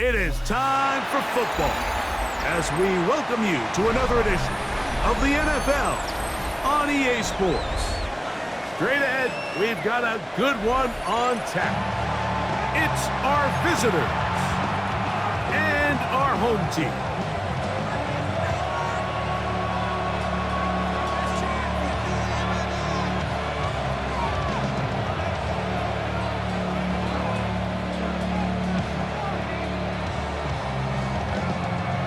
It is time for football as we welcome you to another edition of the NFL on EA Sports. Straight ahead, we've got a good one on tap. It's our visitors and our home team.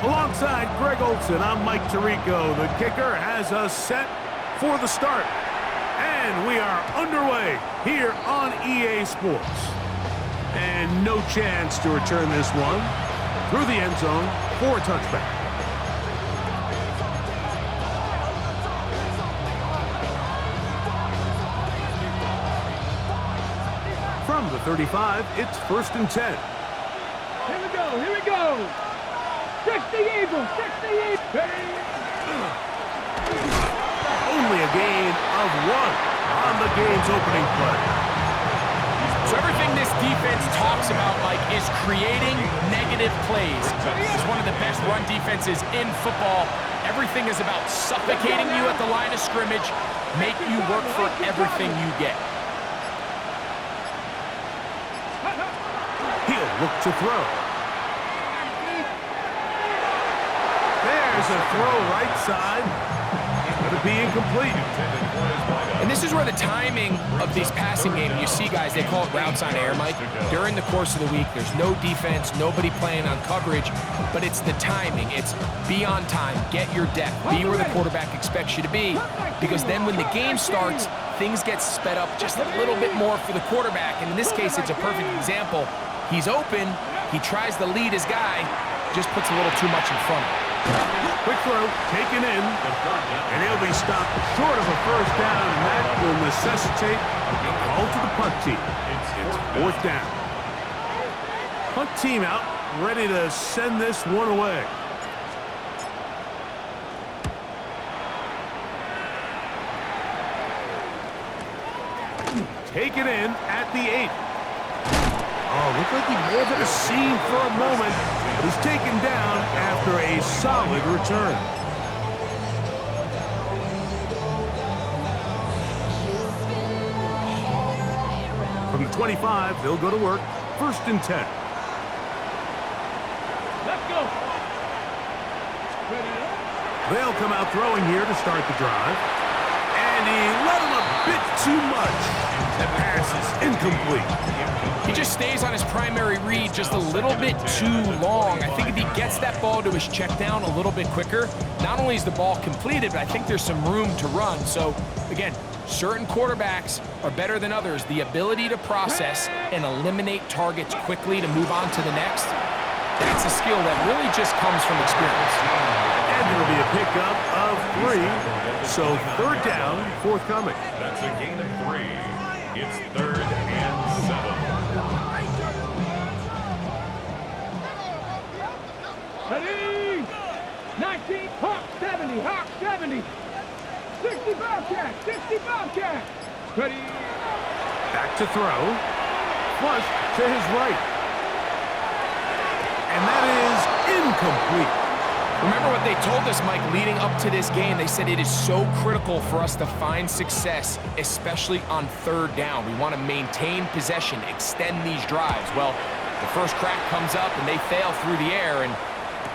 Alongside Greg Olson, I'm Mike Tirico. The kicker has us set for the start. And we are underway here on EA Sports. And no chance to return this one through the end zone for a touchback. From the 35, it's 1st and 10. Here we go. 60 Eagles, 60 Eagles. Only a gain of 1 on the game's opening play. So everything this defense talks about, Mike, is creating negative plays. It's one of the best run defenses in football. Everything is about suffocating you at the line of scrimmage, make you work for everything you get. He'll look to throw. There's a throw right side. It's going to be incomplete. And this is where the timing of these passing games, you see guys, they call it routes on air, Mike. During the course of the week, there's no defense, nobody playing on coverage, but it's the timing. It's be on time, get your depth, be where the quarterback expects you to be, because then when the game starts, things get sped up just a little bit more for the quarterback. And in this case, it's a perfect example. He's open, he tries to lead his guy, just puts a little too much in front of him. Quick throw, taken in, and he'll be stopped short of a first down, and that will necessitate a call to the punt team. It's 4th down. Punt team out, ready to send this one away. Taken in at the 8. Oh, looked like he may have hit a seam for a moment, but is taken down after a solid return. From the 25, they'll go to work. 1st and 10. Let's go. They'll come out throwing here to start the drive. And he let him a bit too much. The pass is incomplete. He just stays on his primary read just a little bit too long. I think if he gets that ball to his check down a little bit quicker, not only is the ball completed, but I think there's some room to run. So, again, certain quarterbacks are better than others. The ability to process and eliminate targets quickly to move on to the next, that's a skill that really just comes from experience. And there'll be a pickup of 3. So 3rd down, forthcoming. That's a gain of 3. It's 3rd and 7. Ready? 19, Hawk 70, Hawk 70. 60 Bobcat, 60 Bobcat. Ready? Back to throw. Flush to his right. And that is incomplete. Remember what they told us, Mike, leading up to this game. They said it is so critical for us to find success, especially on 3rd down. We want to maintain possession, extend these drives. Well, the first crack comes up and they fail through the air, and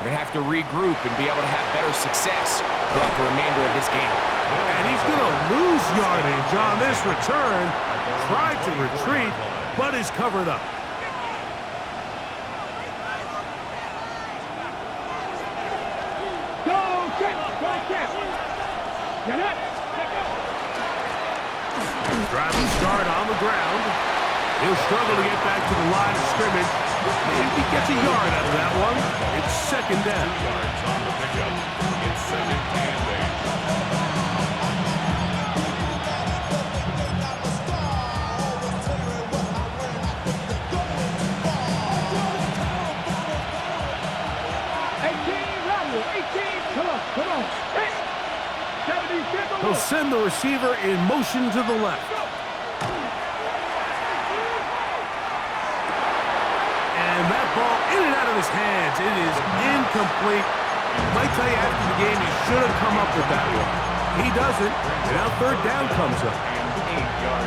we're going to have to regroup and be able to have better success throughout the remainder of this game. And he's going to lose yardage on this return. Tried to retreat, but is covered up. Driving start on the ground. He'll struggle to get back to the line of scrimmage. Maybe he gets a yard out of that one. It's 2nd down. Yards on the pickup. It's 2nd and 18, come on. Hey. 70, He'll send the receiver in motion to the left. And that ball in and out of his hands. It is incomplete. Might tell you after the game he should have come up with that one. He doesn't, and now third down comes up.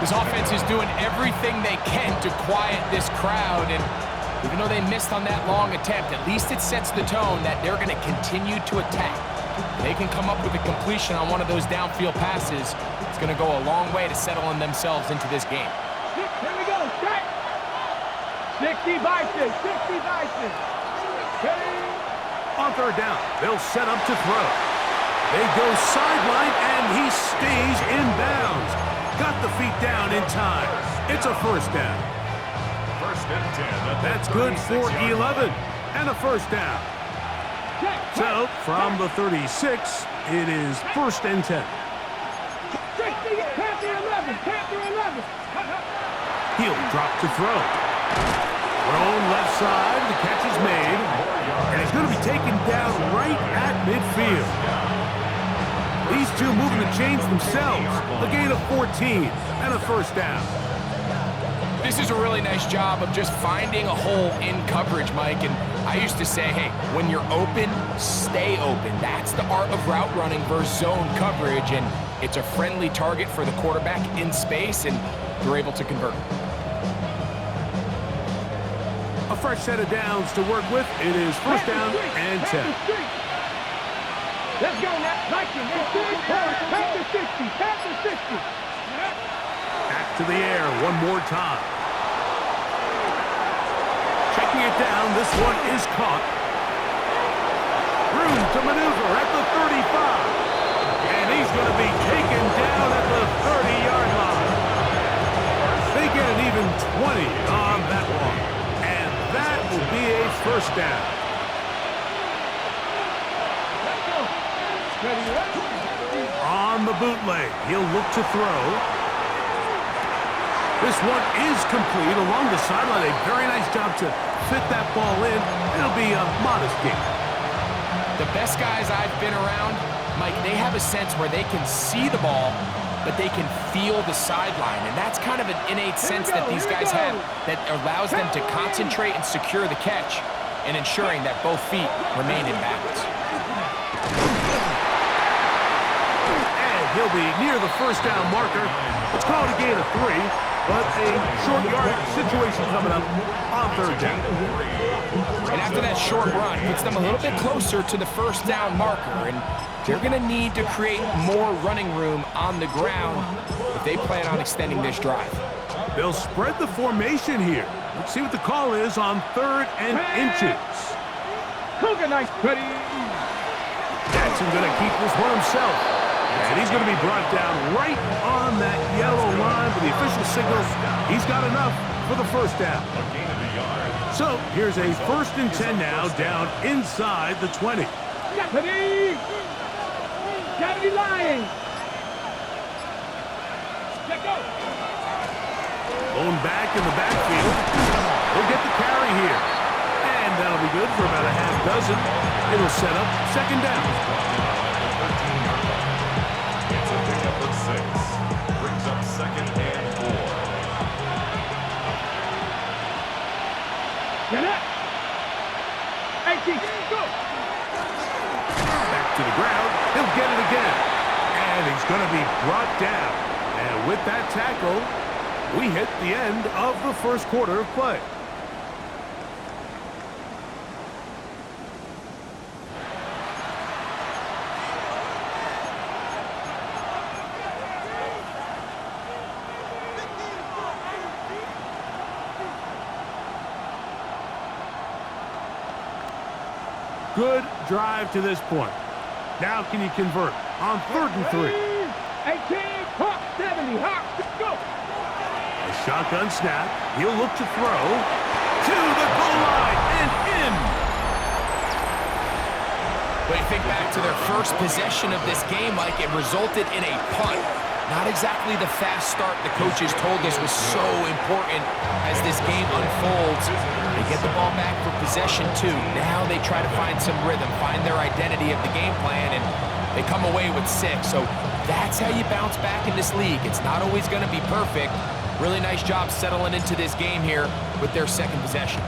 This offense is doing everything they can to quiet this crowd, and even though they missed on that long attempt, at least it sets the tone that they're going to continue to attack. They can come up with a completion on one of those downfield passes. It's going to go a long way to settling themselves into this game. Here we go, set. 60 by 6, 60 by 6. Ready? On third down, they'll set up to throw. They go sideline, and he stays in bounds. Got the feet down in time. It's a first down. First and 10. That's good for 11 and a first down. So, from the 36, it is first and 10. 60, Panther 11, Panther 11. He'll drop to throw. Thrown left side, the catch is made, and he's going to be taken down right at midfield. These two moving the chains themselves. A gain of 14 and a first down. This is a really nice job of just finding a hole in coverage, Mike. And I used to say, hey, when you're open, stay open. That's the art of route running versus zone coverage. And it's a friendly target for the quarterback in space, and they're able to convert. A fresh set of downs to work with. It is first down and 10. Let's go now. Viking, Panther 60, Panther 60. Back to the air one more time. Checking it down, this one is caught. Room to maneuver at the 35. And he's going to be taken down at the 30-yard line. They get an even 20 on that one. And that will be a first down. On the bootleg, he'll look to throw. This one is complete along the sideline. A very nice job to fit that ball in. It'll be a modest gain. The best guys I've been around, Mike, they have a sense where they can see the ball, but they can feel the sideline. And that's kind of an innate sense that these guys have that allows them to concentrate and secure the catch and ensuring that both feet remain in balance. He'll be near the first down marker. It's called a gain of 3, but a short yardage situation coming up on third down. And after that short run, puts them a little bit closer to the first down marker, and they're going to need to create more running room on the ground if they plan on extending this drive. They'll spread the formation here. Let's see what the call is on 3rd and inches. Cougar nice, ready. Jackson going to keep this one himself. And he's going to be brought down right on that yellow line, but the official signals he's got enough for the first down. So here's a 1st and 10 now, down inside the 20. Deputy! Deputy Lion! Let go! Blown back in the backfield. He'll get the carry here. And that'll be good for about a half dozen. It'll set up second down. Brings up 2nd and 4. Get up! 18, go! Back to the ground. He'll get it again. And he's going to be brought down. And with that tackle, we hit the end of the first quarter of play. Good drive to this point. Now can you convert on 3rd and 3? 18, Hawk 70, Hawk, go! A shotgun snap. He'll look to throw to the goal line and in. But you think back to their first possession of this game, Mike, it resulted in a punt. Not exactly the fast start the coaches told us was so important as this game unfolds. They get the ball back for possession 2. Now they try to find some rhythm, find their identity of the game plan, and they come away with 6. So that's how you bounce back in this league. It's not always going to be perfect. Really nice job settling into this game here with their second possession.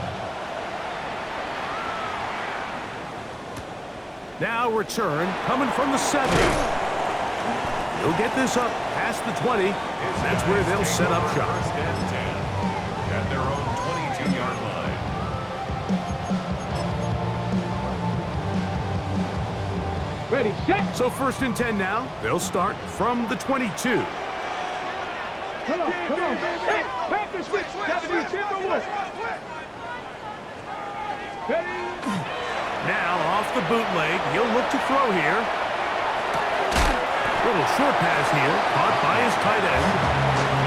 Now return coming from the 7. He'll get this up past the 20. That's where they'll set up shop. First and 10 at their own 22-yard line. Ready, set. So first and 10 now. They'll start from the 22. Come on, come on. Hey, Panther switch. 70, Timberwolves. Ready. Now off the bootleg. He'll look to throw here. Little short pass here. Caught by his tight end.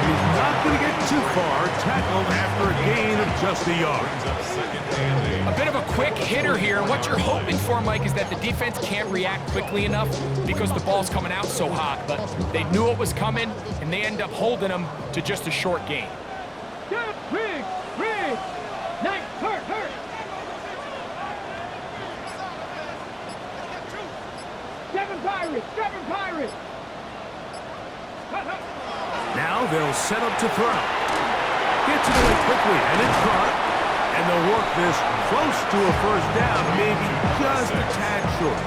He's not going to get too far. Tackled after a gain of just a yard. A bit of a quick hitter here, and what you're hoping for, Mike, is that the defense can't react quickly enough because the ball's coming out so hot, but they knew it was coming, and they end up holding them to just a short gain. Good, Riggs. Nice, hurt. 7 Pirates. Now they'll set up to throw. Gets it away quickly, and it's caught. And they'll work this close to a first down, maybe just a tad short.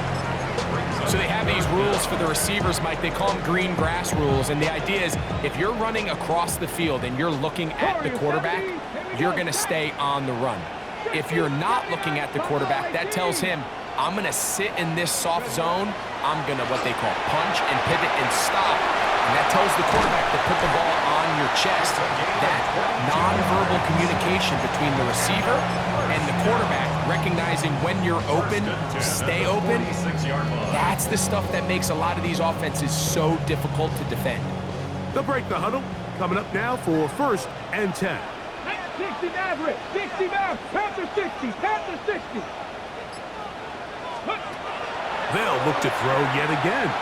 So they have these rules for the receivers, Mike. They call them green grass rules, and the idea is if you're running across the field and you're looking at the quarterback, you're going to stay on the run. If you're not looking at the quarterback, that tells him, I'm going to sit in this soft zone. I'm going to what they call punch and pivot and stop. And that tells the quarterback to put the ball on your chest. That nonverbal communication between the receiver and the quarterback, recognizing when you're open, stay open, that's the stuff that makes a lot of these offenses so difficult to defend. They'll break the huddle. Coming up now for first and 10. 60 Maverick. Panther 60. They'll look to throw yet again.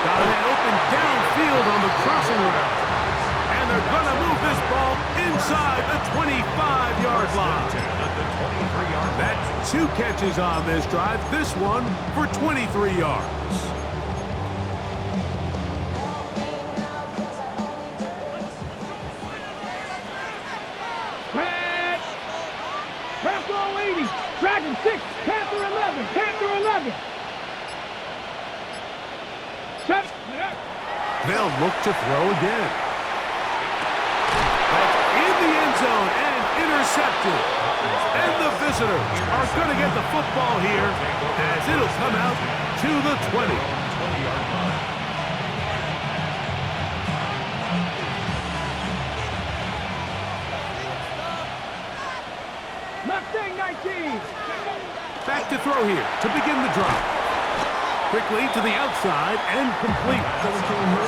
Got an open downfield on the crossing route. And they're going to move this ball inside the 25-yard line. That's 2 catches on this drive. This one for 23 yards. Panther 80. Dragon 6. Panther 11. They'll look to throw again. That's in the end zone and intercepted. And the visitors are going to get the football here as it'll come out to the 20. Mustang 19. Back to throw here to begin the drive. Quickly to the outside and complete.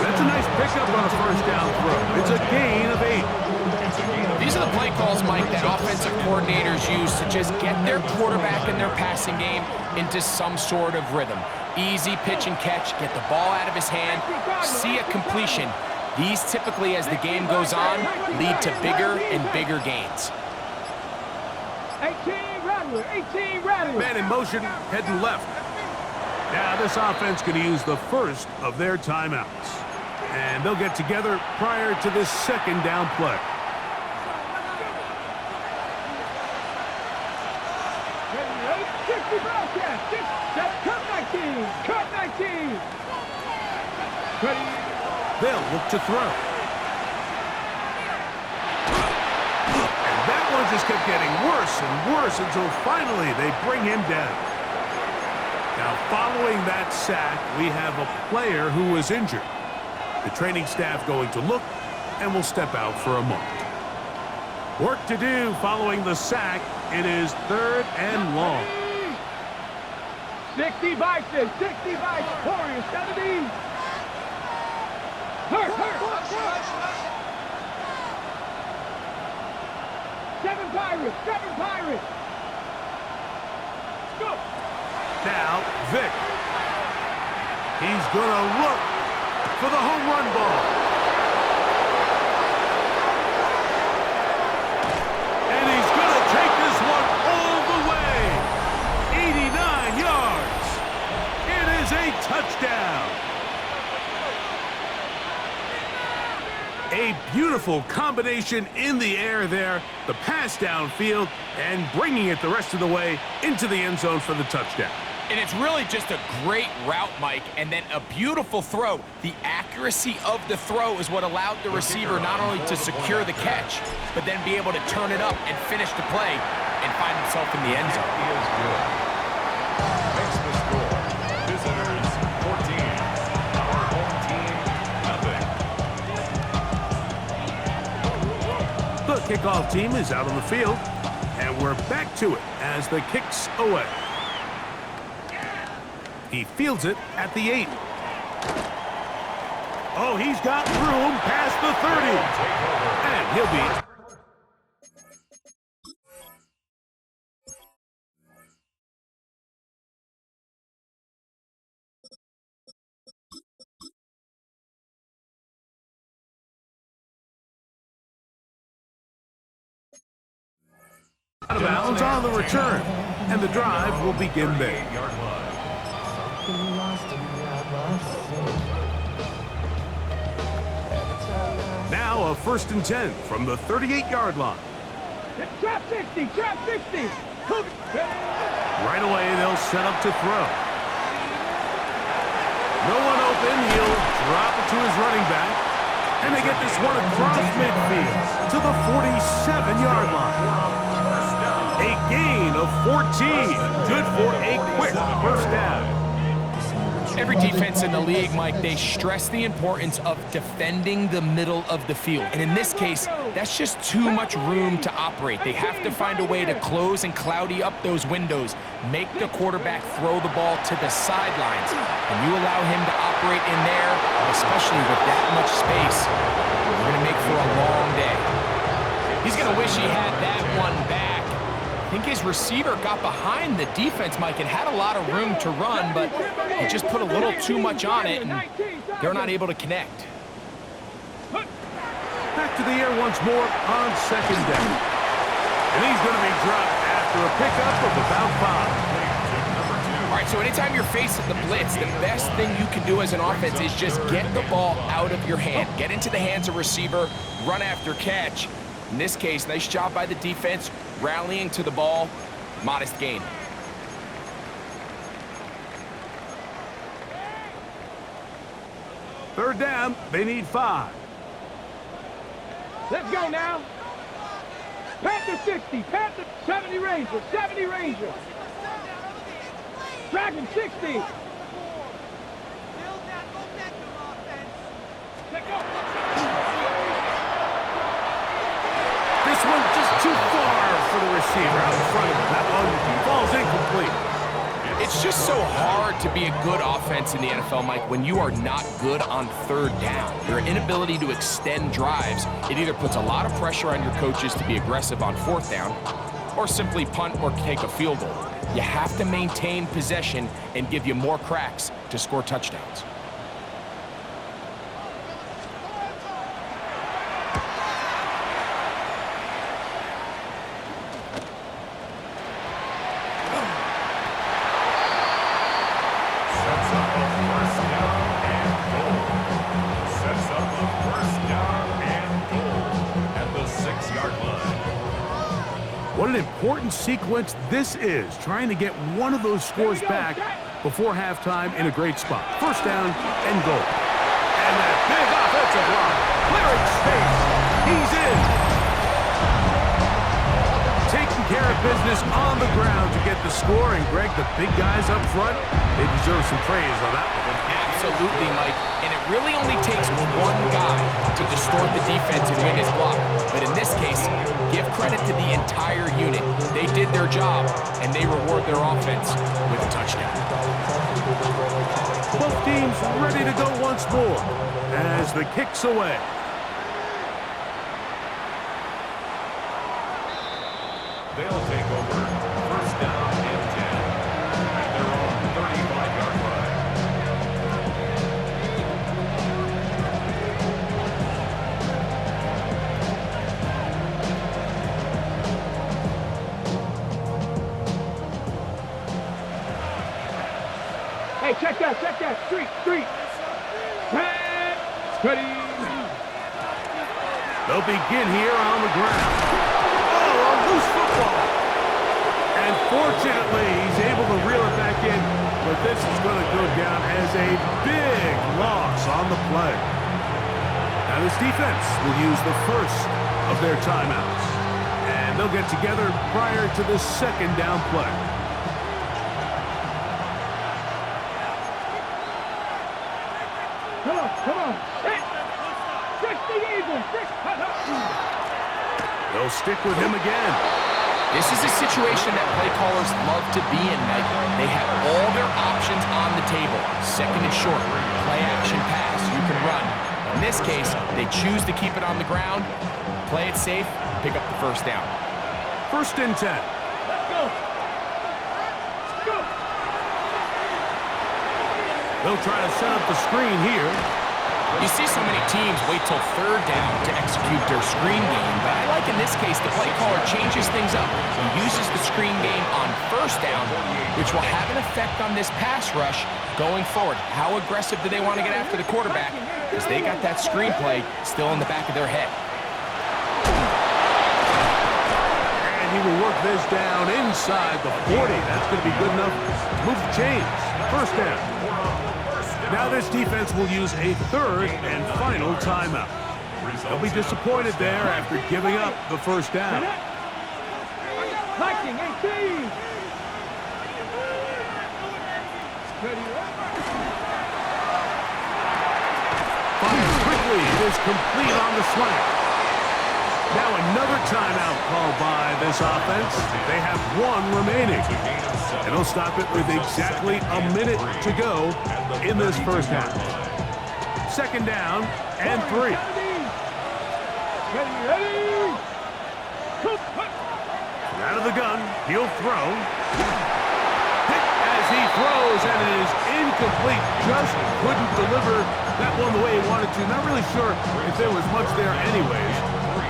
That's a nice pickup on a first down throw. It's a gain of 8. These are the play calls, Mike, that offensive coordinators use to just get their quarterback and their passing game into some sort of rhythm. Easy pitch and catch, get the ball out of his hand, see a completion. These typically, as the game goes on, lead to bigger and bigger gains. 18 Rattler. Man in motion, heading left. Now this offense going to use the first of their timeouts. And they'll get together prior to this second down play. Cut 19. They'll look to throw. And that one just kept getting worse and worse until finally they bring him down. Now, following that sack, we have a player who was injured. The training staff going to look and will step out for a moment. Work to do following the sack. It is 3rd and long. 60 Bison. Warriors 70. Hurt. 7 Pirates. Go. Now, Vic. He's going to look for the home run ball. And he's going to take this one all the way. 89 yards. It is a touchdown. 89 A beautiful combination in the air there, the pass downfield, and bringing it the rest of the way into the end zone for the touchdown. And it's really just a great route, Mike, and then a beautiful throw. The accuracy of the throw is what allowed the receiver not only to secure the catch, but then be able to turn it up and finish the play and find himself in the end zone. He is good. Makes the score. Visitors 14. Our home team nothing. The kickoff team is out on the field, and we're back to it as the kick's away. He fields it at the 8. Oh, he's got room past the 30. And he'll be... out of bounds on the return, and the drive will begin there. Now a 1st and 10 from the 38-yard line. Trap 60, trap 60. Right away, they'll set up to throw. No one open, he'll drop it to his running back. And they get this one across midfield to the 47-yard line. A gain of 14. Good for a quick first down. Every defense in the league, Mike, they stress the importance of defending the middle of the field. And in this case, that's just too much room to operate. They have to find a way to close and cloudy up those windows, make the quarterback throw the ball to the sidelines. And you allow him to operate in there, especially with that much space, you're going to make for a long day. He's going to wish he had that one back. I think his receiver got behind the defense, Mike, and had a lot of room to run, but he just put a little too much on it, and they're not able to connect. Back to the air once more on 2nd down. And he's going to be dropped after a pickup of about 5. All right, so anytime you're facing the blitz, the best thing you can do as an offense is just get the ball out of your hand. Get into the hands of receiver, run after catch. In this case, nice job by the defense, rallying to the ball, modest gain. Third down, they need 5. Let's go now. Panther 60, Panther 70 Ranger, 70 Ranger. Dragon 60. This one just too far for the receiver out in front of him. That one falls incomplete. It's just so hard to be a good offense in the NFL, Mike, when you are not good on 3rd down. Your inability to extend drives, it either puts a lot of pressure on your coaches to be aggressive on 4th down or simply punt or take a field goal. You have to maintain possession and give you more cracks to score touchdowns. What an important sequence this is, trying to get one of those scores back before halftime in a great spot. 1st down and goal. And that big offensive line, clearing space. He's in. Taking care of business on the ground to get the score. And Greg, the big guys up front, they deserve some praise on that one. Absolutely, Mike. And it really only takes one guy to distort the defense and win his block. But in this case, give credit to the entire unit. They did their job, and they reward their offense with a touchdown. Both teams ready to go once more as the kick's away. They'll take over 1st down and 10 at their own 35-yard line. Hey, check that, street. Red, steady. They'll begin here on the ground. Oh, a loose football. And fortunately, he's able to reel it back in, but this is going to go down as a big loss on the play. Now this defense will use the first of their timeouts, and they'll get together prior to the second down play. Come on. Six the Eagles. They'll stick with him again. This is a situation that play callers love to be in, Mike. They have all their options on the table. Second and short, play action pass, you can run. In this case, they choose to keep it on the ground, play it safe, pick up the first down. 1st and 10. Let's go. They'll try to set up the screen here. You see so many teams wait till 3rd down to execute their screen game, but I like in this case the play caller changes things up. He uses the screen game on 1st down, which will have an effect on this pass rush going forward. How aggressive do they want to get after the quarterback? Because they got that screenplay still in the back of their head. And he will work this down inside the 40. That's going to be good enough to move the chains. 1st down. Now this defense will use a 3rd and final timeout. They'll be disappointed there after giving up the 1st down. Viking 18. Fires quickly. It is complete on the slant. Now another timeout called by this offense. They have 1 remaining. And they'll stop it with exactly a minute to go in this 1st half. 2nd down and 3. Ready. Out of the gun, he'll throw. Hit as he throws, and it is incomplete. Just couldn't deliver that one the way he wanted to. Not really sure if there was much there anyways.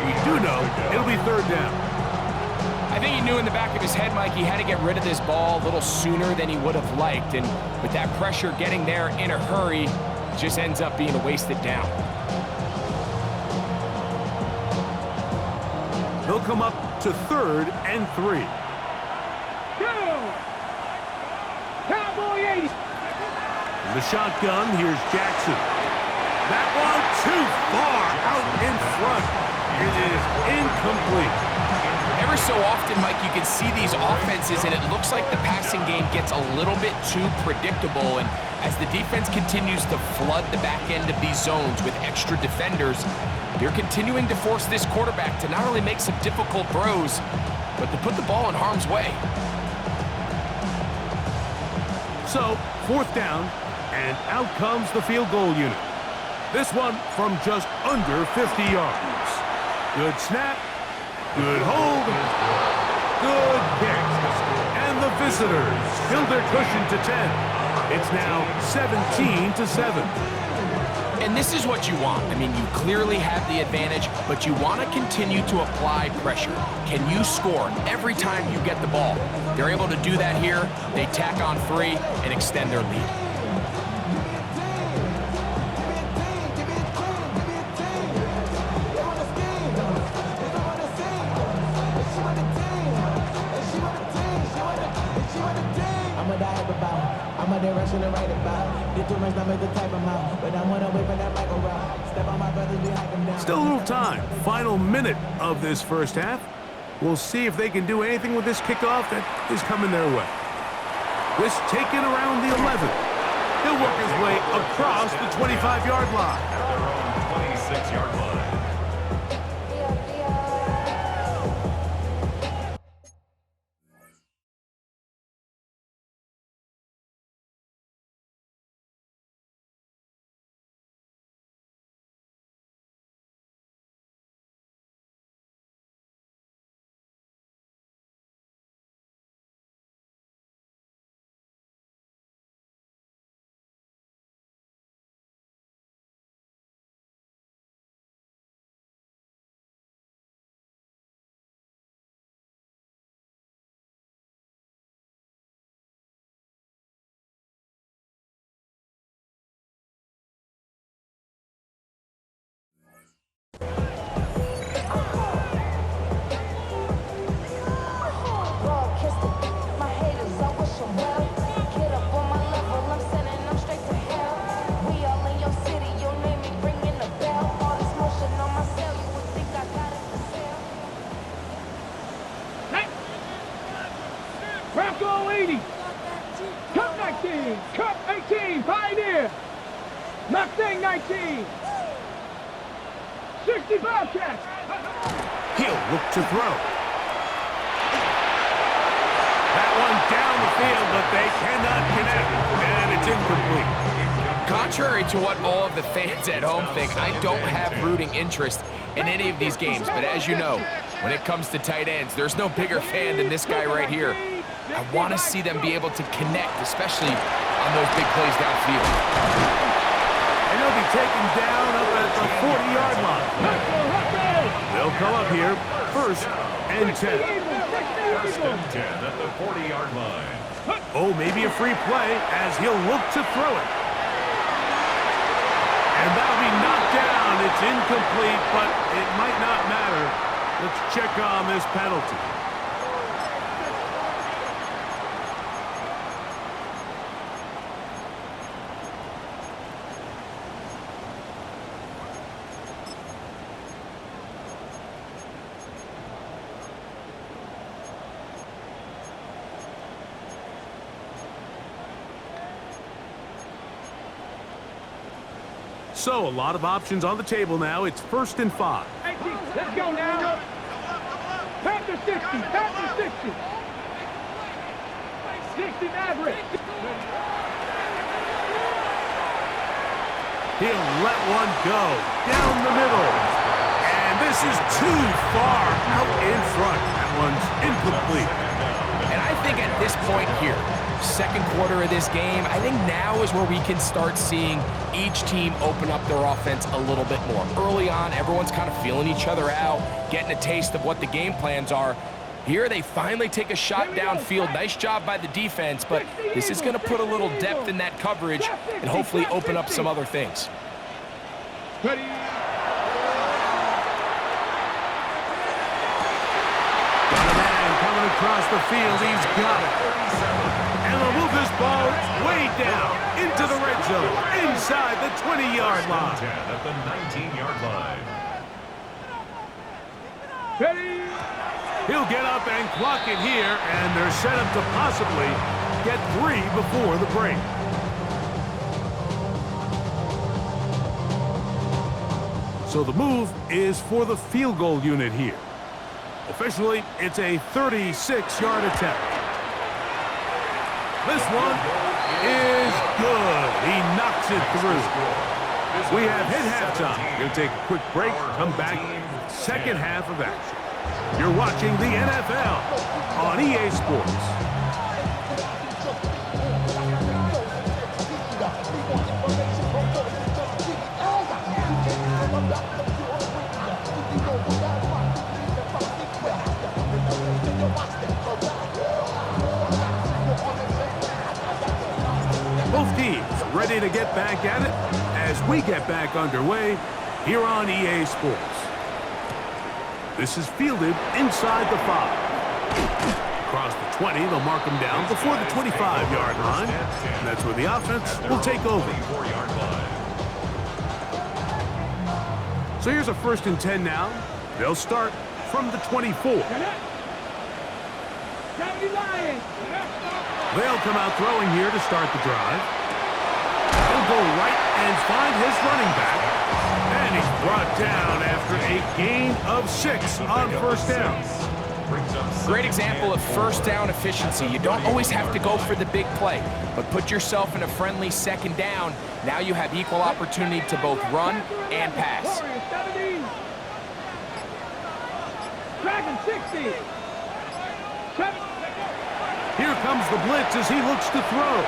We do know it'll be 3rd down. I think he knew in the back of his head, Mike, he had to get rid of this ball a little sooner than he would have liked. And with that pressure getting there in a hurry, it just ends up being a wasted down. They'll come up to 3rd and 3. Go. Cowboy 80. In the shotgun, here's Jackson. That one too far out in front. It is incomplete. Ever so often, Mike, you can see these offenses, and it looks like the passing game gets a little bit too predictable. And as the defense continues to flood the back end of these zones with extra defenders, they're continuing to force this quarterback to not only make some difficult throws, but to put the ball in harm's way. So, 4th down, and out comes the field goal unit. This one from just under 50 yards. Good snap, good hold, good kick. And the visitors build their cushion to 10. It's now 17-7. And this is what you want. I mean, you clearly have the advantage, but you want to continue to apply pressure. Can you score every time you get the ball? They're able to do that here. They tack on 3 and extend their lead. Still a little time. Final minute of this 1st half. We'll see if they can do anything with this kickoff that is coming their way. This taken around the 11. He'll work his way across the 25-yard line. At their own 26-yard line. 19. Cup 18. Pioneer. Mustang 19. 60 Bobcats. He'll look to throw. That one down the field, but they cannot connect, and it's incomplete. Contrary to what all of the fans at home think, I don't have rooting interest in any of these games. But as you know, when it comes to tight ends, there's no bigger fan than this guy right here. I want to see them be able to connect, especially on those big plays downfield. And he'll be taken down up at the 40-yard line. They'll come up here, 1st and 10. First and 10 at the 40-yard line. Oh, maybe a free play as he'll look to throw it. And that'll be knocked down. It's incomplete, but it might not matter. Let's check on this penalty. So, a lot of options on the table now. It's 1st and 5. 18. Let's go now. Panther 60. Panther 60. 60 Maverick. He'll let one go down the middle. And this is too far out in front. That one's incomplete. And I think at this point here, second quarter of this game, I think now is where we can start seeing each team open up their offense a little bit more. Early on, everyone's kind of feeling each other out, getting a taste of what the game plans are. Here, they finally take a shot downfield. Nice job by the defense, but this is going to put a little depth in that coverage and hopefully open up some other things. Ready. Got a man coming across the field. He's got it. And they'll move this ball way down into the red zone, inside the 20-yard line. 10 at the 19-yard line. Ready. He'll get up and clock it here, and they're set up to possibly get 3 before the break. So the move is for the field goal unit here. Officially, it's a 36-yard attempt. This one is good. He knocks it through. We have hit halftime. We'll take a quick break, come back, second half of action. You're watching the NFL on EA Sports. Both teams ready to get back at it as we get back underway here on EA Sports. This is fielded inside the 5. Across the 20, they'll mark him down before the 25-yard line. And that's where the offense will take over. So here's a 1st and 10 now. They'll start from the 24. They'll come out throwing here to start the drive. He'll go right and find his running back. And he's brought down after a gain of 6 on 1st down. Great example of 1st down efficiency. You don't always have to go for the big play, but put yourself in a friendly 2nd down. Now you have equal opportunity to both run and pass. Dragon 60. Here comes the blitz as he looks to throw.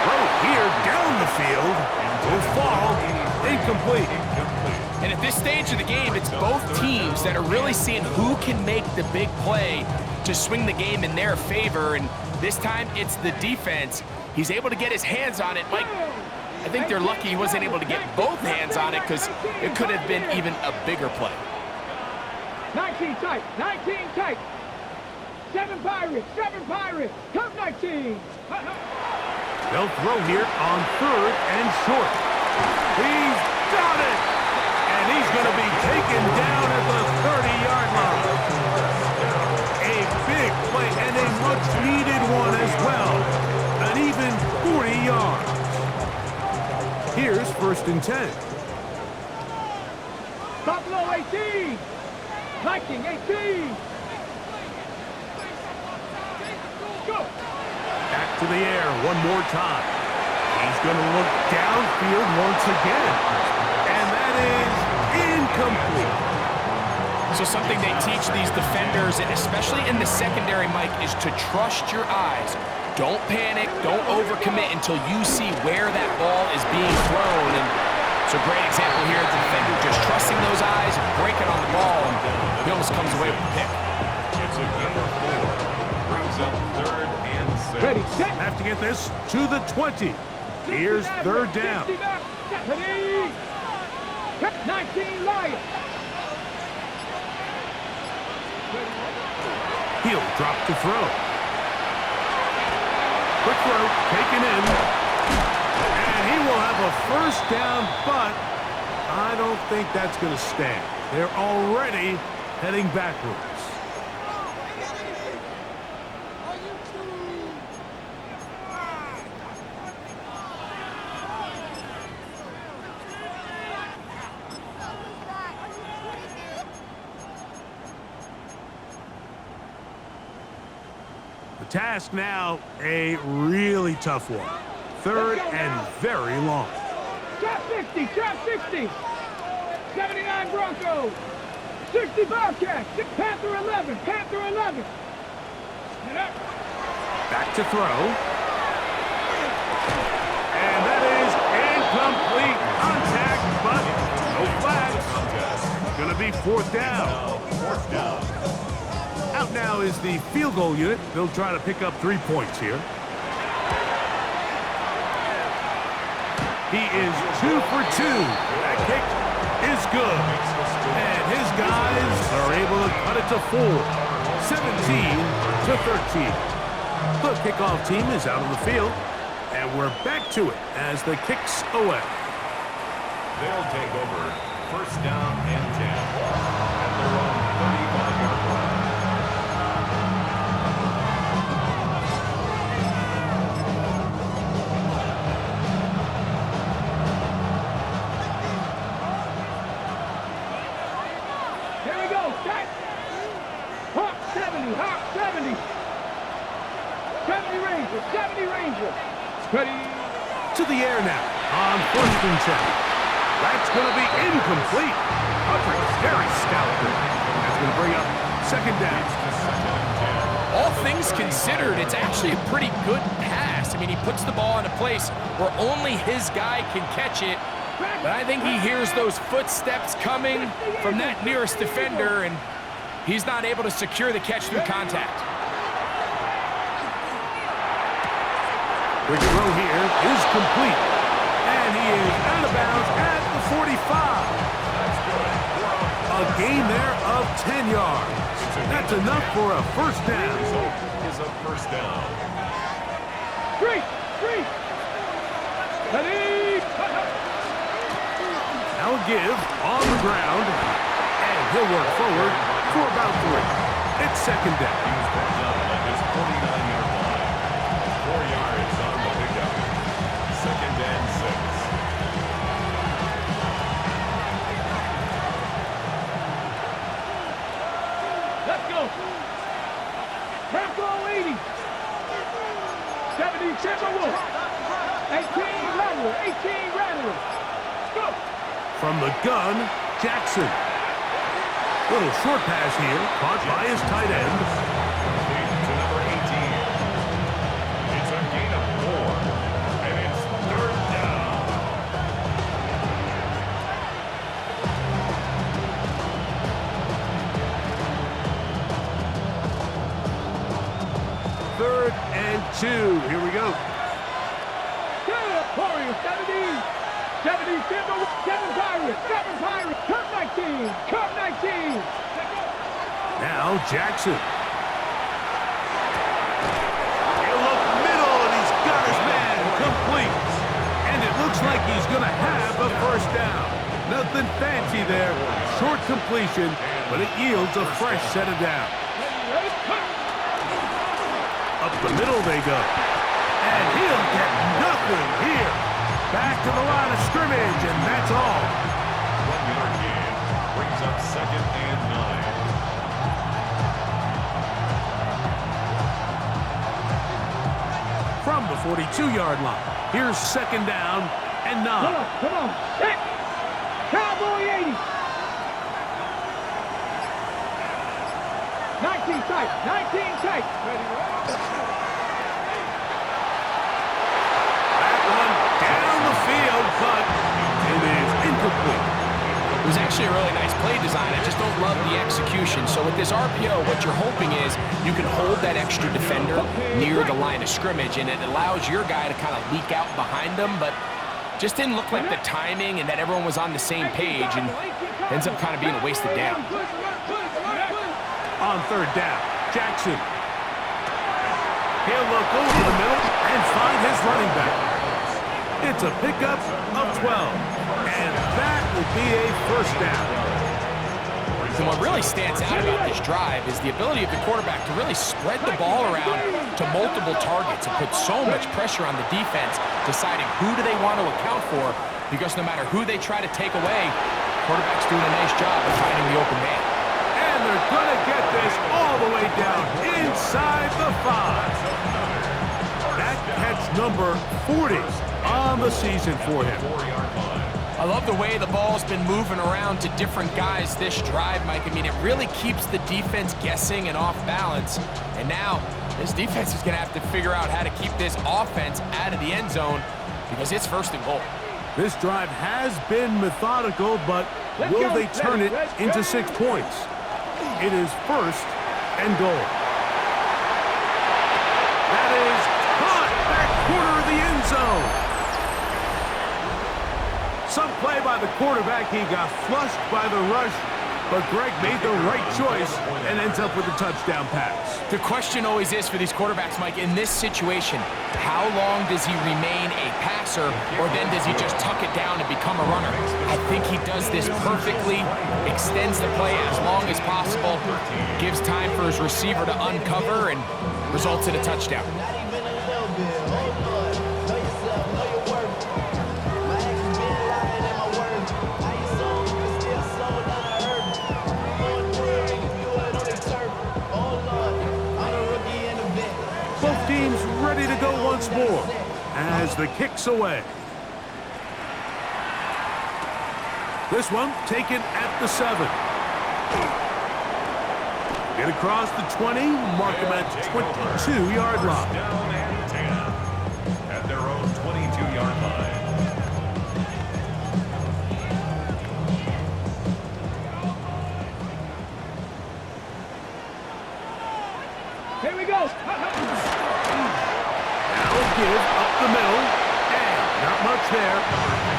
Throw here down the field. Will fall incomplete. And at this stage of the game, it's both teams that are really seeing who can make the big play to swing the game in their favor. And this time, it's the defense. He's able to get his hands on it. Mike, I think they're lucky he wasn't able to get both hands on it because it could have been even a bigger play. 19 tight. 19 tight. 7 Pirates. 7 Pirates. Come 19. They'll throw here on 3rd and short. He's got it. And he's going to be taken down at the 30-yard line. A big play and a much-needed one as well. An even first and 10. Buffalo 18. Viking 18. Go. Back to the air one more time. He's going to look downfield once again. And that is incomplete. So something they teach these defenders, and especially in the secondary, Mike, is to trust your eyes. Don't panic, don't overcommit until you see where that ball is being thrown. And it's a great example here of the defender just trusting those eyes and breaking on the ball, and he almost comes away with the pick. It's a gain of 4. Brings up 3rd and 6. Ready, set. Have to get this to the 20. Here's third down. 19 Lions. He'll drop to throw. Quick throw, taken in. And he will have a first down, but I don't think that's going to stand. They're already heading backwards. The task now, a really tough one. 3rd and very long. Trap 60, trap 60. 79 Broncos. 60 Bobcats. Panther 11, Panther 11. Get up. Back to throw. And that is incomplete contact, but no flags. Going to be 4th down. 4th down. Out now is the field goal unit. They'll try to pick up 3 points here. He is 2 for 2. That kick is good. And his guys are able to cut it to 4. 17 to 13. The kickoff team is out on the field. And we're back to it as the kicks away. They'll take over 1st down and 10 at their own 35-yard line. Here we go. Set. Hawk 70, Hawk 70. 70 Rangers, 70 Rangers. Ready. To the air now on 1st and 10. That's going to be incomplete. Coverage very stout. That's going to bring up 2nd down. All things considered, it's actually a pretty good pass. I mean, he puts the ball in a place where only his guy can catch it. But I think he hears those footsteps coming from that nearest defender, and he's not able to secure the catch through contact. The throw here is complete. And he is out of bounds at the 45. A gain there of 10 yards. That's enough for a 1st down. Is a 1st down. 3. Ready. Now a give on the ground. And he'll work forward for about 3. It's 2nd down. He was brought down at his 49-yard line. 4 yards on the pickup. 2nd and 6. Let's go. Bronco 80. 70 Timberwolves. 18 Rattler. 18 Rattler. Go. From the gun, Jackson. Little short pass here, caught by his tight end. Complete to number 18. It's a gain of 4. And it's 3rd down. 3rd and 2. Here we go. Warriors 70. 70 Timberwolves. 7 Pirates. 7 Pirates. Cup 19. Cup 19. Now Jackson. He'll look middle, and he's got his man complete. And it looks like he's going to have a 1st down. Nothing fancy there. Short completion, but it yields a fresh set of downs. Up the middle they go. And he'll get nothing here. Back to the line of scrimmage. scrimmage, and that's all. 1-yard gain brings up 2nd and 9. From the 42-yard line, here's 2nd down and 9. Come on, set. Cowboy 80. 19 tight, 19 tight. That one down the field, but it is incomplete. It was actually a really nice play design. I just don't love the execution. So with this RPO, what you're hoping is you can hold that extra defender near the line of scrimmage, and it allows your guy to kind of leak out behind them, but just didn't look like the timing and that everyone was on the same page, and ends up kind of being a wasted down. On 3rd down, Jackson. He'll look over the middle and find his running back. It's a pickup of 12, and that will be a 1st down. And what really stands out about this drive is the ability of the quarterback to really spread the ball around to multiple targets and put so much pressure on the defense, deciding who do they want to account for, because no matter who they try to take away, quarterback's doing a nice job of finding the open man. And they're going to get this all the way down inside the 5. That catch number 40 on the season for him. 4-yard line. I love the way the ball's been moving around to different guys this drive, Mike. I mean, it really keeps the defense guessing and off balance. And now this defense is going to have to figure out how to keep this offense out of the end zone because it's 1st and goal. This drive has been methodical, but will they turn it into 6 points? It is 1st and goal. That is caught back corner of the end zone. Some play by the quarterback. He got flushed by the rush, but Greg made the right choice and ends up with a touchdown pass. The question always is for these quarterbacks, Mike, in this situation, how long does he remain a passer, or then does he just tuck it down and become a runner? I think he does this perfectly, extends the play as long as possible, gives time for his receiver to uncover, and results in a touchdown. Both teams ready to go once more as the kick's away. This one taken at the 7. Get across the 20, mark them at 22-yard line. Down and 10 at their own 22-yard line. Here we go. Now a give up the middle, and not much there.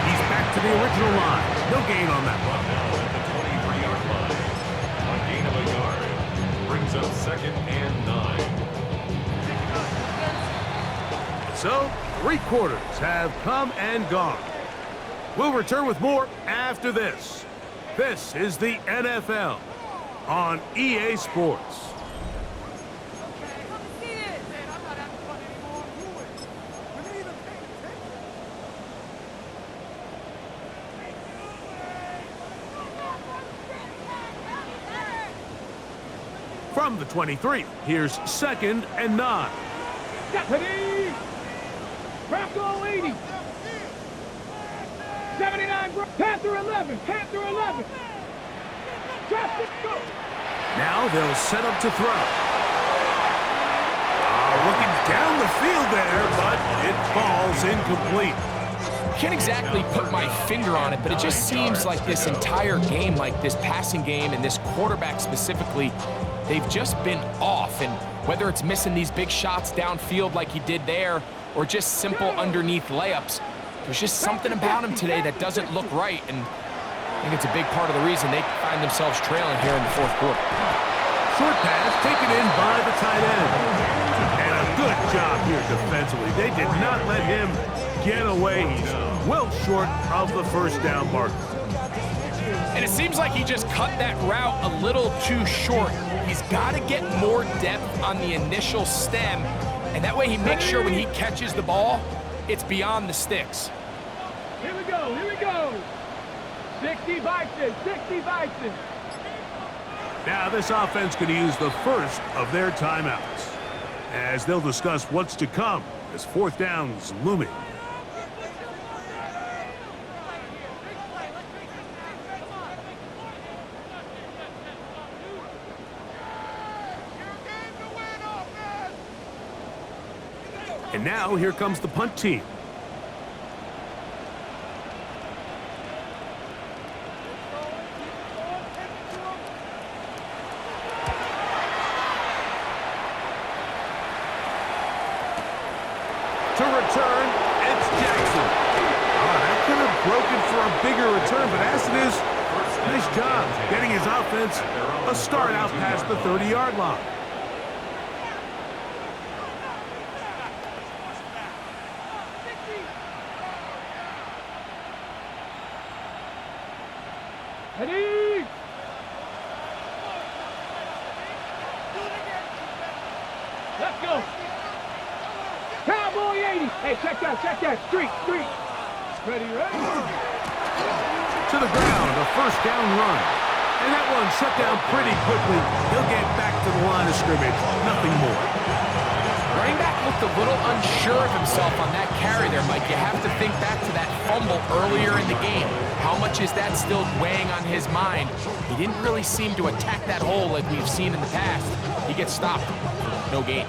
He's back to the original line. No gain on that one. Now at the 23-yard line. A gain of a yard brings up 2nd and 9. So, 3 quarters have come and gone. We'll return with more after this. This is the NFL on EA Sports. From the 23, here's 2nd and 9. Deputy! Bronco 80. 79, Panther 11, Panther 11. Draft it, go. Now they'll set up to throw. Looking down the field there, but it falls incomplete. Can't exactly put my finger on it, but it just seems like this entire game, like this passing game and this quarterback specifically, they've just been off. And whether it's missing these big shots downfield like he did there, or just simple underneath layups, there's just something about him today that doesn't look right. And I think it's a big part of the reason they find themselves trailing here in the 4th quarter. Short pass taken in by the tight end. And a good job here defensively. They did not let him get away. He's well short of the 1st down marker. And it seems like he just cut that route a little too short. He's got to get more depth on the initial stem, and that way he makes sure when he catches the ball, it's beyond the sticks. Here we go, here we go. 60 Bison, 60 Bison. Now this offense could use the first of their timeouts, as they'll discuss what's to come as fourth down's looming. And now here comes the punt team. To return, it's Jackson. That could have broken for a bigger return, but as it is, nice job getting his offense a start out past the 30-yard line. Ready? Let's go. Cowboy 80. Hey, check that. Street. Ready? To the ground, a first down run. And that one shut down pretty quickly. He'll get back to the line of scrimmage. Nothing more. Running back looked a little unsure of himself on that carry there, Mike. You have to think back to that fumble earlier in the game. How much is that still weighing on his mind? He didn't really seem to attack that hole like we've seen in the past. He gets stopped. No gain.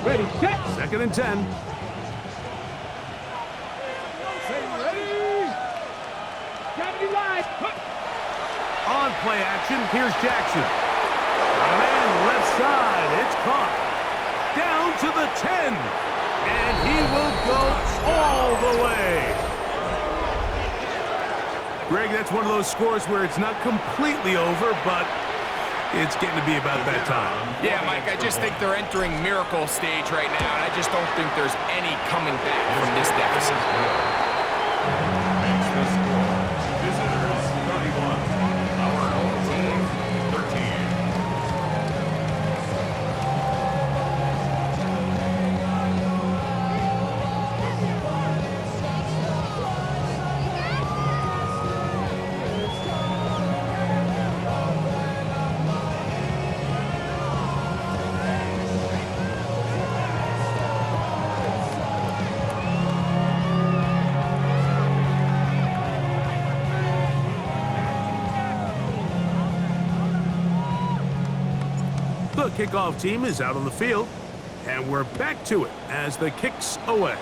Ready, set. 2nd and 10. Ready. 70 line. On play action, here's Jackson. Man, left side, it's caught. Down to the 10. And he will go all the way. Greg, that's one of those scores where it's not completely over, but it's getting to be about that time. Yeah, Mike, I just think they're entering miracle stage right now, and I just don't think there's any coming back from this deficit. Makes the score. Visitors 31. Our home team 13. The kickoff team is out on the field, and we're back to it as the kick's away.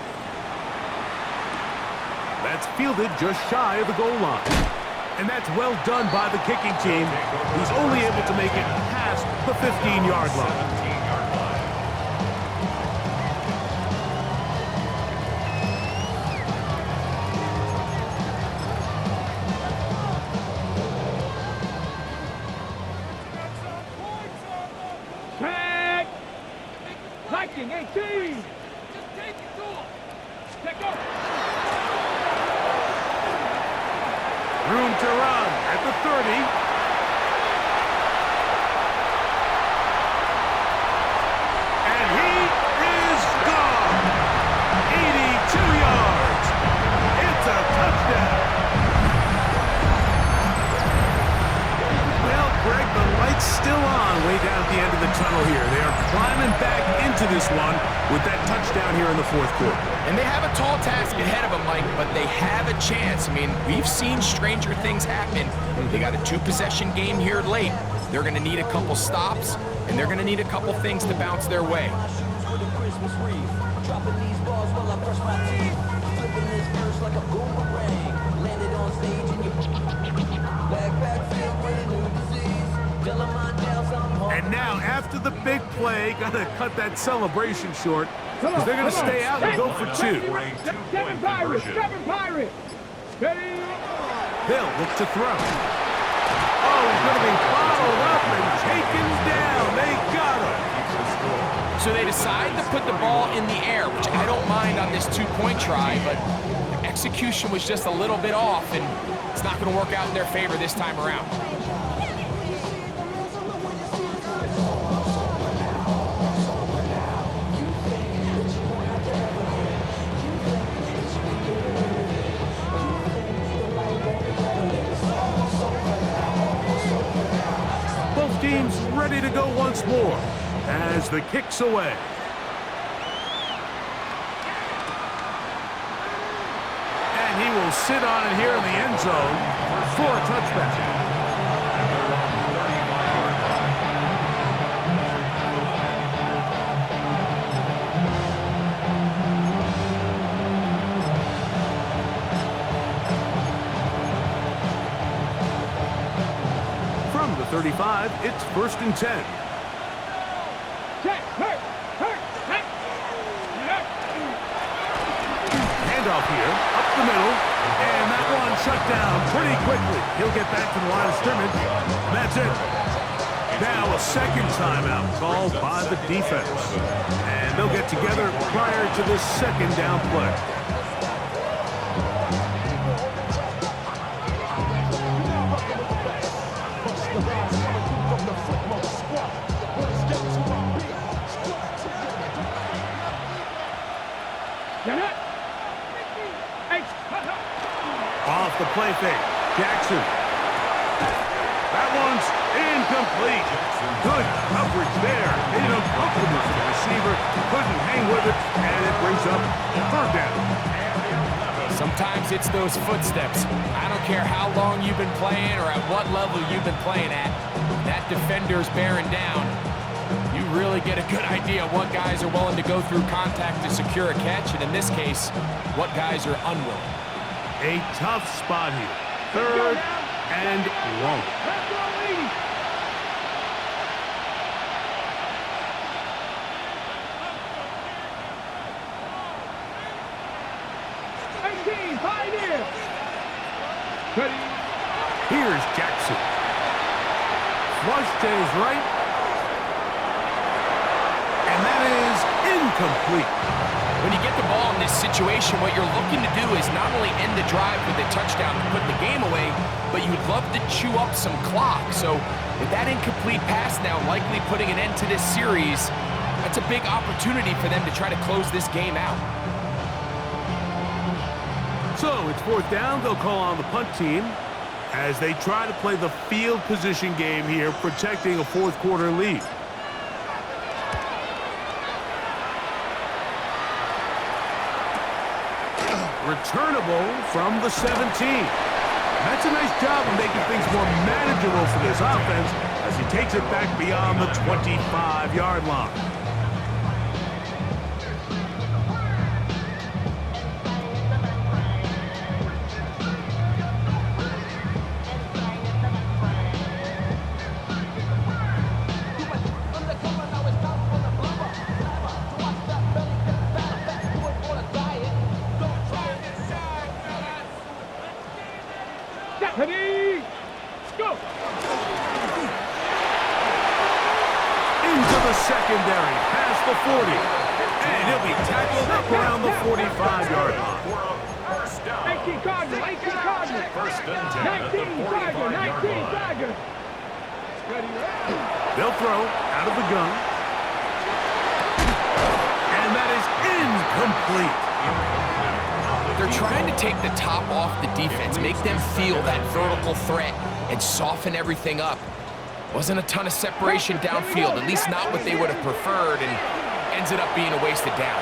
That's fielded just shy of the goal line. And that's well done by the kicking team. He's only able to make it past the 15-yard line. 17-yard line. Tag. Viking 18. Just take it to him. Take off. Room to run at the 30. And he is gone. 82 yards. It's a touchdown. Well, Greg, the light's still on way down at the end of the tunnel here. They are climbing back into this one with that touchdown here in the fourth quarter. And they have a tall task ahead of them, Mike, but they have a chance. I mean, we've seen stranger things happen. They got a two-possession game here late. They're going to need a couple stops, and they're going to need a couple things to bounce their way. And now, after the big play, got to cut that celebration short because they're going to stay out and go for two. Seven Pirates. Ready? They'll look to throw. Oh, he's going to be followed up and taken down. They got him. So they decide to put the ball in the air, which I don't mind on this two-point try, but the execution was just a little bit off, and it's not going to work out in their favor this time around. team's ready to go once more as the kick's away. And he will sit on it here in the end zone for a touchback. From the 35, it's 1st and 10. Handoff here, up the middle, and that one shut down pretty quickly. He'll get back to the line of scrimmage, and that's it. Now a second timeout called by the defense. And they'll get together prior to this second down play. Off the play fake, Jackson. That one's incomplete. Good coverage there. Made it uncomfortable for the receiver. Couldn't hang with it, and it brings up 3rd down. Sometimes it's those footsteps. I don't care how long you've been playing or at what level you've been playing at. That defender's bearing down. You really get a good idea of what guys are willing to go through contact to secure a catch, and in this case, what guys are unwilling. A tough spot here. 3rd and long. Here's Jackson. Flush to his right. And that is incomplete. When you get the ball in this situation, what you're looking to do is not only end the drive with a touchdown to put the game away, but you'd love to chew up some clock. So with that incomplete pass now likely putting an end to this series, that's a big opportunity for them to try to close this game out. So it's 4th down. They'll call on the punt team as they try to play the field position game here, protecting a 4th quarter lead. Returnable from the 17. That's a nice job of making things more manageable for this offense as he takes it back beyond the 25-yard line. Into the secondary, past the 40. And he'll be tackled up around the 45-yard line. 18 Cardinal, 18 Cardinal. 19 Tiger, 19 Tiger. They'll throw out of the gun. And that is incomplete. They're trying to take the top off the defense, make them feel that vertical threat, and soften everything up. Wasn't a ton of separation downfield, at least not what they would have preferred, and ends it up being a wasted down.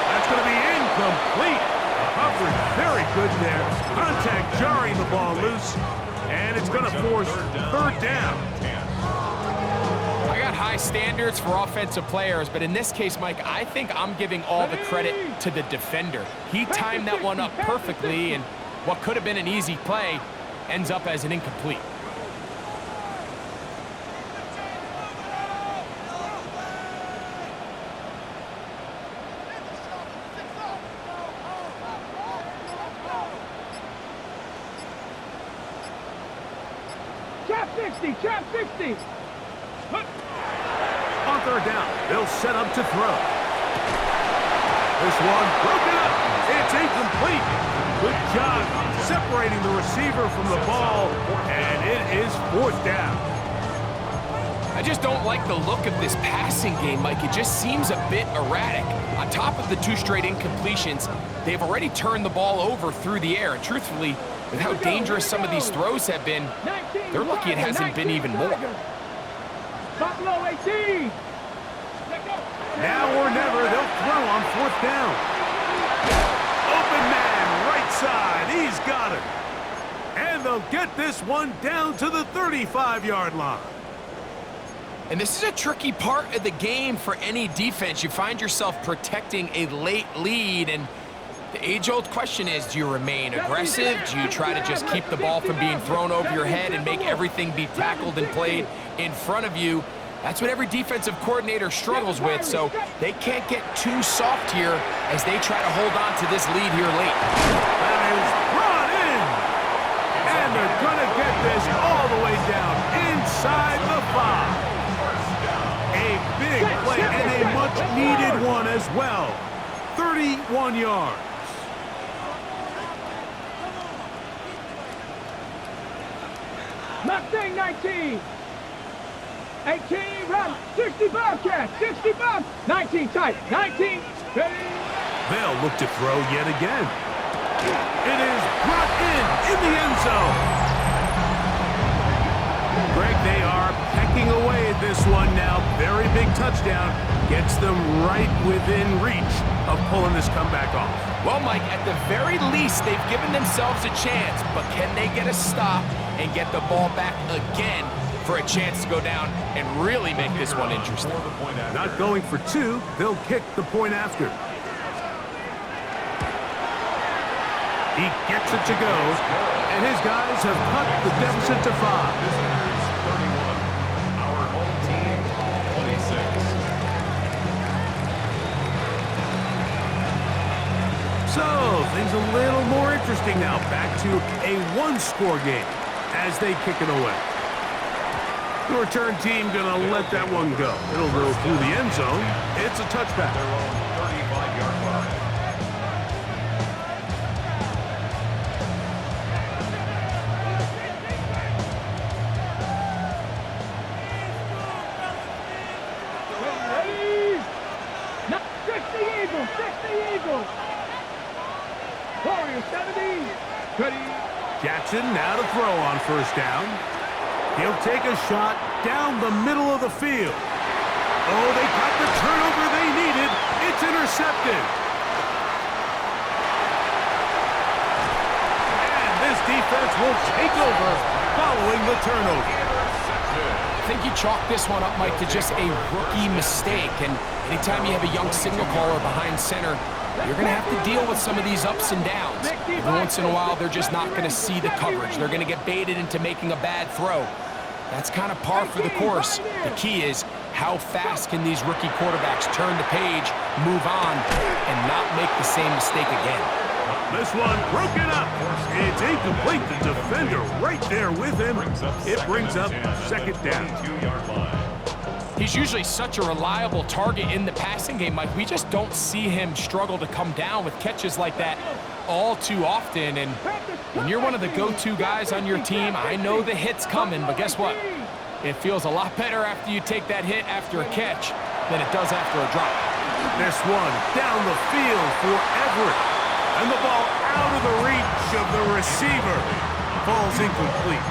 That's going to be incomplete. Coverage very good there. Contact jarring the ball loose, and it's going to force 3rd down. I got high standards for offensive players, but in this case, Mike, I think I'm giving all the credit to the defender. He timed that one up perfectly, and what could have been an easy play ends up as an incomplete. Trap 60, trap 60. On 3rd down, they'll set up to throw. This one broken up. It's incomplete. Good job separating the receiver from the ball, and it is 4th down. I just don't like the look of this passing game, Mike. It just seems a bit erratic. On top of the 2 straight incompletions, they've already turned the ball over through the air. And truthfully, with how dangerous some of these throws have been, they're lucky it hasn't been even more. Buffalo 18. Now or never, they'll throw on 4th down. Open man, right side, he's got it. And they'll get this one down to the 35-yard line. And this is a tricky part of the game for any defense. You find yourself protecting a late lead, and the age-old question is, do you remain aggressive? Do you try to just keep the ball from being thrown over your head and make everything be tackled and played in front of you? That's what every defensive coordinator struggles with, so they can't get too soft here as they try to hold on to this lead here late. That is brought in. And they're going to get this all the way down inside the 5. A big play and a much-needed one as well. 31 yards. Mustang 19. 18, run, 60 Bobcats, 60 Bob, 19 tight, 19, ready. They'll look to throw yet again. It is brought in the end zone. Greg, they are pecking away at this one now. Very big touchdown. Gets them right within reach of pulling this comeback off. Well, Mike, at the very least, they've given themselves a chance, but can they get a stop and get the ball back again for a chance to go down and really make this one interesting? Not going for 2, they'll kick the point after. He gets it to go, and his guys have cut the deficit to 5. Our home team, 26. So, things a little more interesting now. Back to a 1-score game as they kick it away. The return team gonna let that one go. It'll go through the end zone. It's a touchback. Their own 35-yard line. Ready. 60 Eagles, 60 Eagles. Warriors 70. Ready. Jackson now to throw on 1st down. He'll take a shot down the middle of the field. Oh, they got the turnover they needed. It's intercepted. And this defense will take over following the turnover. I think you chalk this one up, Mike, to just a rookie mistake. And anytime you have a young signal caller behind center, you're going to have to deal with some of these ups and downs. Every once in a while, they're just not going to see the coverage. They're going to get baited into making a bad throw. That's kind of par for the course. The key is how fast can these rookie quarterbacks turn the page, move on, and not make the same mistake again. This one broken up. It's incomplete. The defender right there with him. It brings up 2nd down. 22-yard line. He's usually such a reliable target in the passing game, Mike. We just don't see him struggle to come down with catches like that all too often. And when you're one of the go-to guys on your team, I know the hit's coming, but guess what? It feels a lot better after you take that hit after a catch than it does after a drop. This one down the field for Everett. And the ball out of the reach of the receiver. Falls incomplete.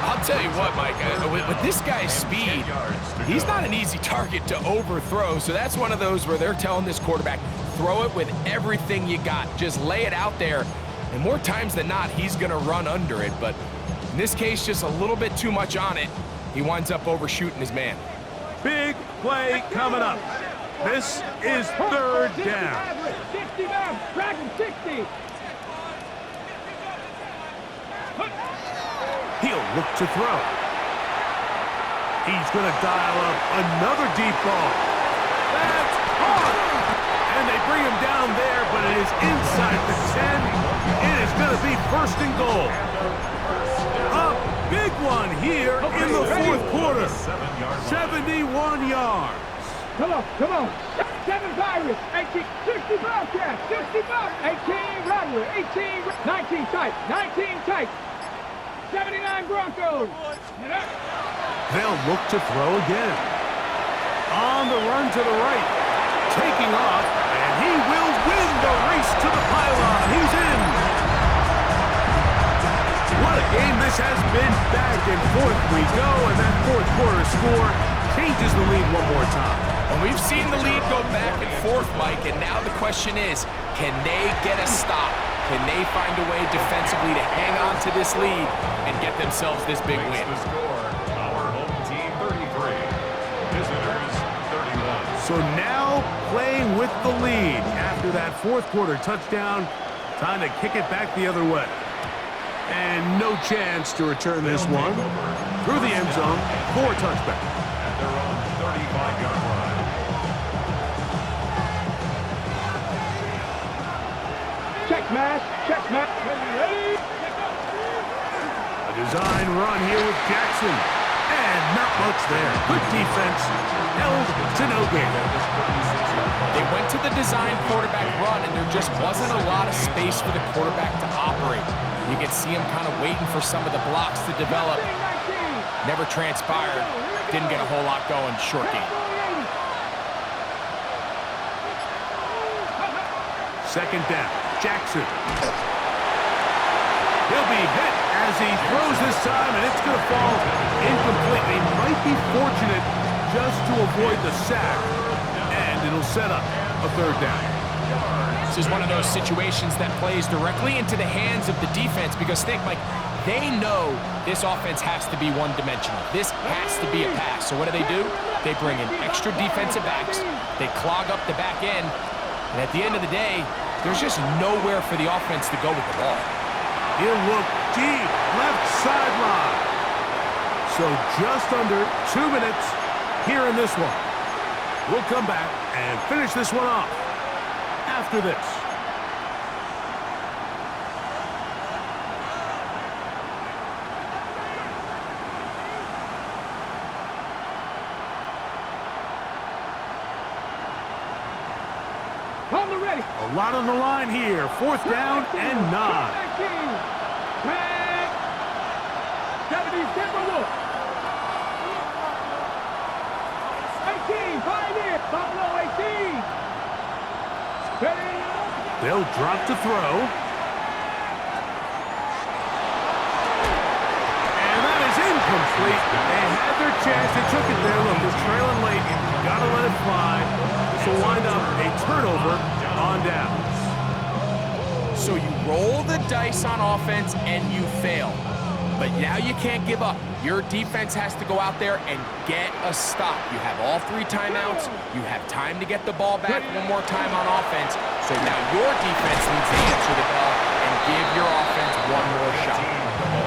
I'll tell you what, Mike, with this guy's speed, he's not an easy target to overthrow. So that's one of those where they're telling this quarterback, throw it with everything you got. Just lay it out there. And more times than not, he's going to run under it. But in this case, just a little bit too much on it. He winds up overshooting his man. Big play coming up. This is 3rd down. 60 down, Dragon 60. He'll look to throw. He's going to dial up another deep ball. That's hard. And they bring him down there, but it is inside the 10. It is going to be 1st and goal. A big one here in the 4th quarter. 71 yards. Come on, come on. 7 Pirates, 18, 60 Bobcats, 60 Bob, 18 Rattler, 18, 19 tight, 19 tight. 79 Broncos. They'll look to throw again. On the run to the right. Taking off, and he will win the race to the pylon. He's in. What a game this has been. Back and forth we go, and that fourth quarter score changes the lead one more time. And we've seen the lead go back and forth, Mike, and now the question is, can they get a stop? Can they find a way defensively to hang on to this lead and get themselves this big win? The score, our home team 33, visitors 31. So now playing with the lead after that fourth quarter touchdown, time to kick it back the other way. And no chance to return this one through the end zone for a touchback. At their own 35-yard line. Check smash. Ready? A design run here with Jackson. And not much there. Good defense. Held to no gain. They went to the design quarterback run, and there just wasn't a lot of space for the quarterback to operate. You could see him kind of waiting for some of the blocks to develop. Never transpired. Didn't get a whole lot going. Short game. Second down. Jackson. He'll be hit as he throws this time, and it's going to fall incomplete. They might be fortunate just to avoid the sack, and it'll set up a third down. This is one of those situations that plays directly into the hands of the defense because think, Mike, they know this offense has to be one-dimensional. This has to be a pass. So what do? They bring in extra defensive backs. They clog up the back end. And at the end of the day, there's just nowhere for the offense to go with the ball. He'll look deep, left sideline. So just under 2 minutes here in this one. We'll come back and finish this one off after this. On the ready. A lot on the line here. Fourth down and 9. Back. Gotta be Timberwolves. 18, pioneer. Buffalo 18. Ready. They'll drop to throw. And that is incomplete. They had their chance. They took it there. Look, they're trailing late. Gotta let it fly. This will wind up a turnover on downs. So you roll the dice on offense and you fail. But now you can't give up. Your defense has to go out there and get a stop. You have all 3 timeouts. You have time to get the ball back one more time on offense. So now your defense needs to answer the bell and give your offense one more shot.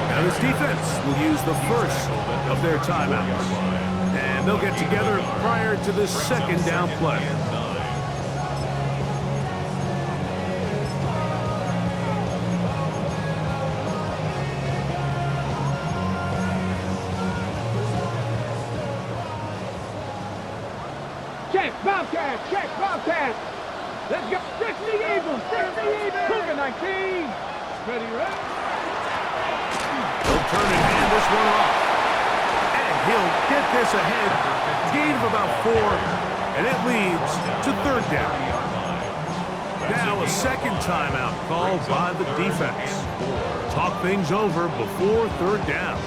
Now this defense will use the first of their timeouts. And they'll get together prior to this second down play. Check Bobcat. Let's go. 60 Eagles. Cougar 19. Ready. He'll turn and hand this one off. And he'll get this ahead. Gain of about 4. And it leads to third down. Now a second timeout called by the defense. Talk things over before third down.